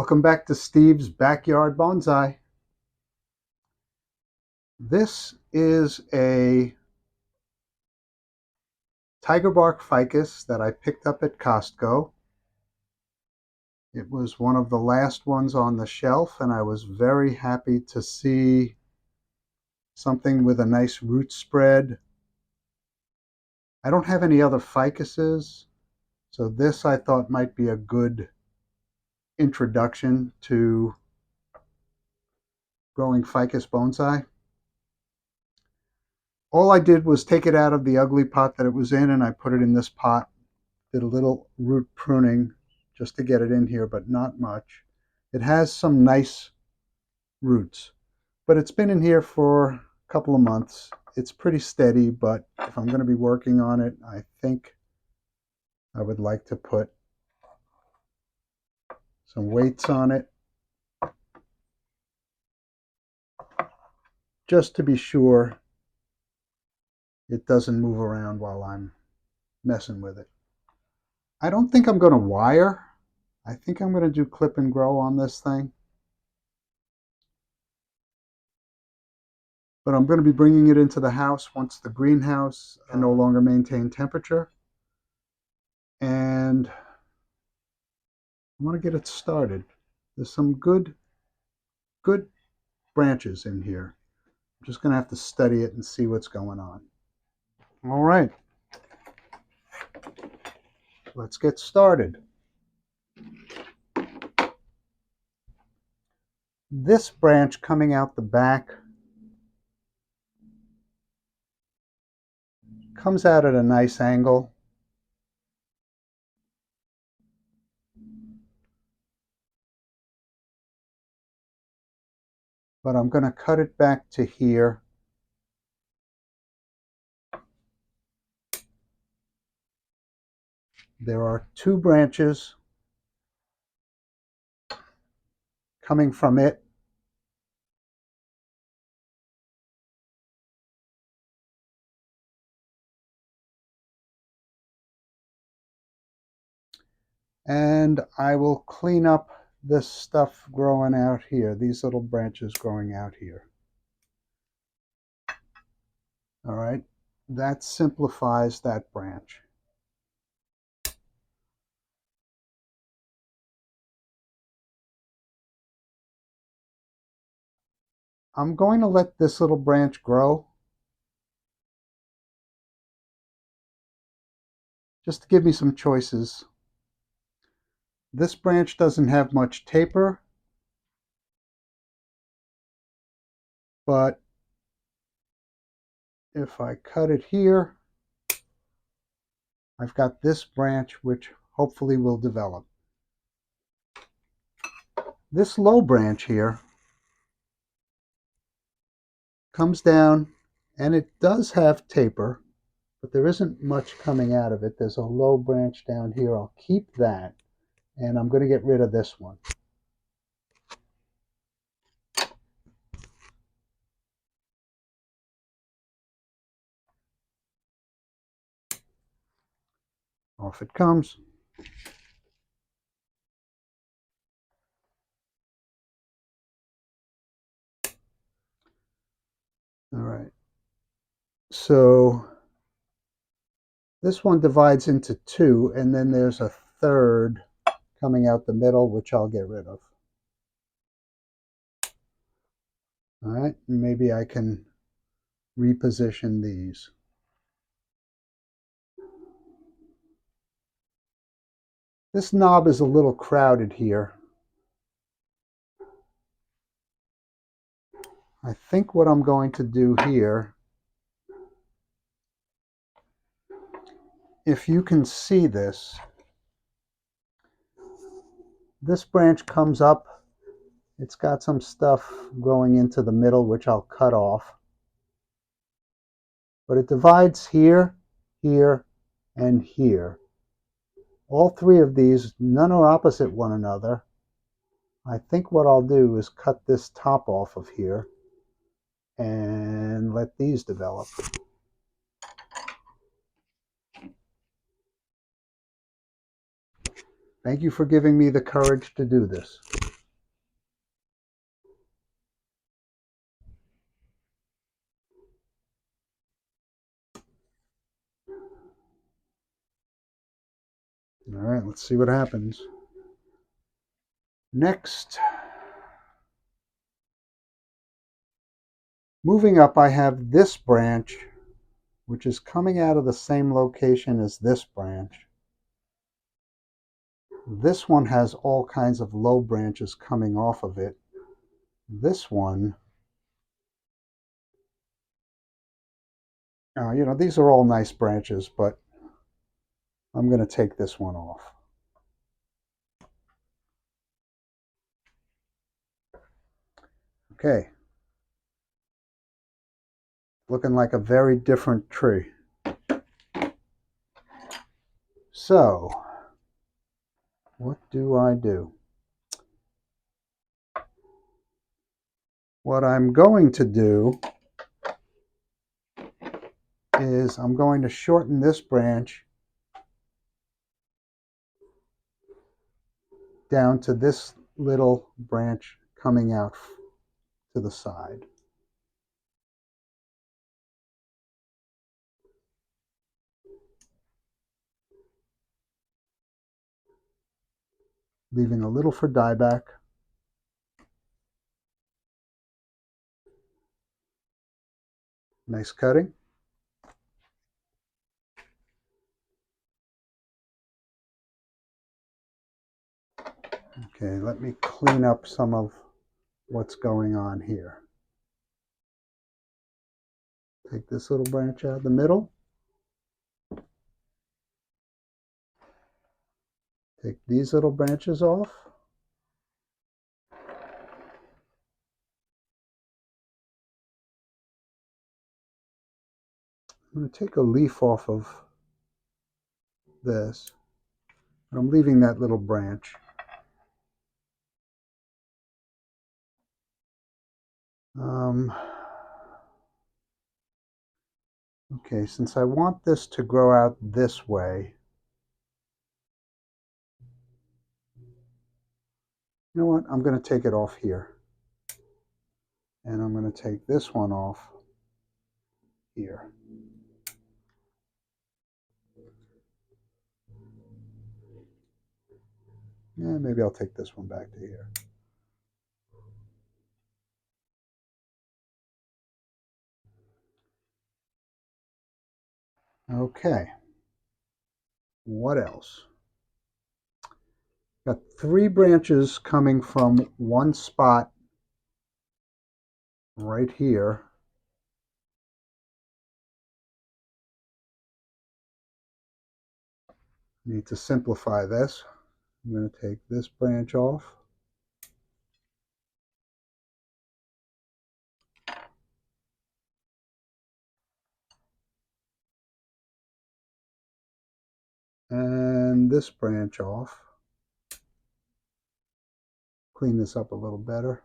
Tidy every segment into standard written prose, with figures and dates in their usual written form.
Welcome back to Steve's Backyard Bonsai. This is a Tigerbark Ficus that I picked up at Costco. It was one of the last ones on the shelf, and I was very happy to see something with a nice root spread. I don't have any other ficuses, so this I thought might be a good introduction to growing ficus bonsai. All I did was take it out of the ugly pot that it was in, and I put it in this pot. Did a little root pruning just to get it in here, but not much. It has some nice roots, but it's been in here for a couple of months. It's pretty steady, but if I'm going to be working on it, I think I would like to put some weights on it just to be sure it doesn't move around while I'm messing with it. I don't think I'm going to wire. I think I'm going to do clip and grow on this thing. But I'm going to be bringing it into the house once the greenhouse can no longer maintain temperature. And I want to get it started. There's some good branches in here. I'm just going to have to study it and see what's going on. All right. Let's get started. This branch coming out the back comes out at a nice angle. But I'm going to cut it back to here. There are two branches coming from it. And I will clean up this stuff growing out here, these little branches growing out here. All right, that simplifies that branch. I'm going to let this little branch grow just to give me some choices. This branch doesn't have much taper, but if I cut it here, I've got this branch which hopefully will develop. This low branch here comes down, and it does have taper, but there isn't much coming out of it. There's a low branch down here. I'll keep that, and I'm going to get rid of this one. Off it comes. All right. So this one divides into two, and then there's a third coming out the middle, which I'll get rid of. All right, maybe I can reposition these. This knob is a little crowded here. I think what I'm going to do here, if you can see this branch comes up. It's got some stuff growing into the middle, which I'll cut off. But it divides here, here, and here. All three of these, none are opposite one another. I think what I'll do is cut this top off of here and let these develop. Thank you for giving me the courage to do this. All right, let's see what happens. Next, moving up, I have this branch, which is coming out of the same location as this branch. This one has all kinds of low branches coming off of it. This one, these are all nice branches, but I'm going to take this one off. Okay. Looking like a very different tree. So, what do I do? What I'm going to do is I'm going to shorten this branch down to this little branch coming out to the side. Leaving a little for dieback. Nice cutting. Okay, let me clean up some of what's going on here. Take this little branch out of the middle. Take these little branches off. I'm going to take a leaf off of this. I'm leaving that little branch. Okay, since I want this to grow out this way, you know what? I'm going to take it off here. And I'm going to take this one off here. Yeah, maybe I'll take this one back to here. Okay. What else? Got 3 branches coming from one spot right here. Need to simplify this. I'm going to take this branch off. And this branch off. Clean this up a little better.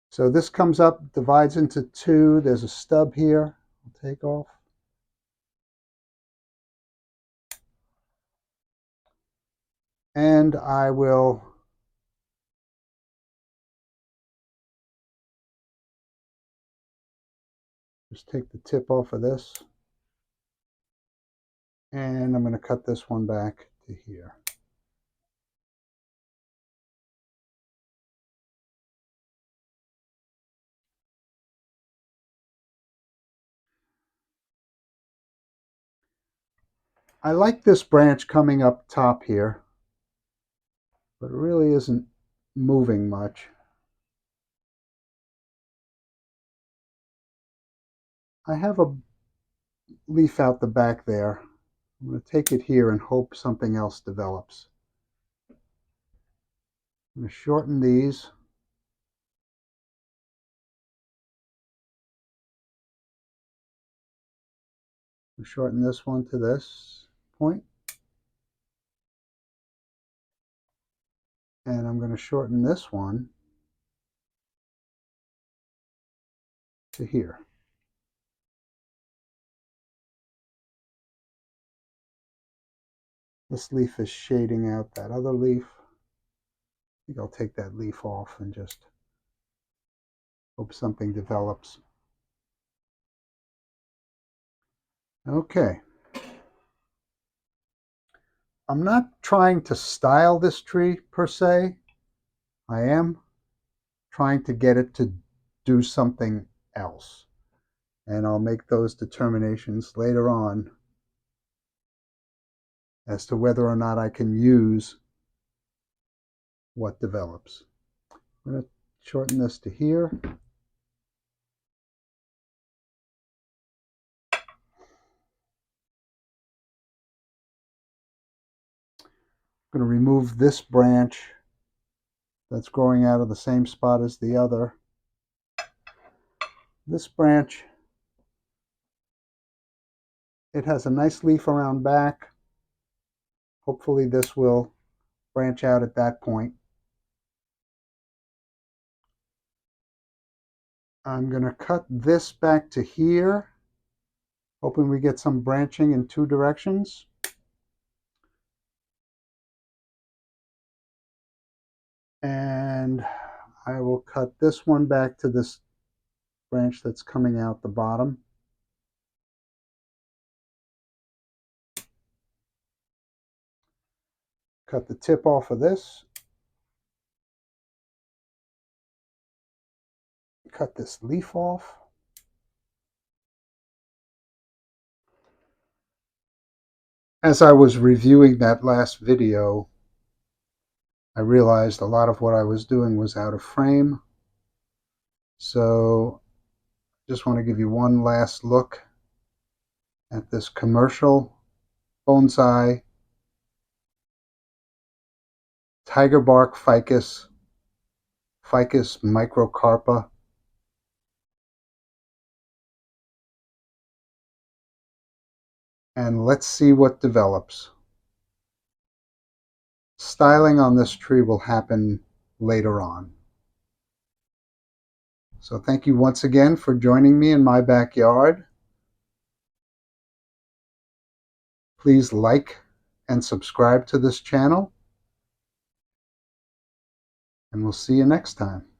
So this comes up, divides into 2. There's a stub here. I'll take off. And I will just take the tip off of this. And I'm going to cut this one back to here. I like this branch coming up top here, but it really isn't moving much. I have a leaf out the back there. I'm going to take it here and hope something else develops. I'm going to shorten these. Shorten this one to this point. And I'm going to shorten this one to here. This leaf is shading out that other leaf. I think I'll take that leaf off and just hope something develops. Okay. I'm not trying to style this tree per se. I am trying to get it to do something else. And I'll make those determinations later on as to whether or not I can use what develops. I'm going to shorten this to here. I'm going to remove this branch that's growing out of the same spot as the other. This branch, it has a nice leaf around back. Hopefully this will branch out at that point. I'm going to cut this back to here, hoping we get some branching in two directions. And I will cut this one back to this branch that's coming out the bottom. Cut the tip off of this. Cut this leaf off. As I was reviewing that last video, I realized a lot of what I was doing was out of frame. So just want to give you one last look at this commercial bonsai Tigerbark Ficus, Ficus microcarpa. And let's see what develops. Styling on this tree will happen later on. So thank you once again for joining me in my backyard. Please like and subscribe to this channel, and we'll see you next time.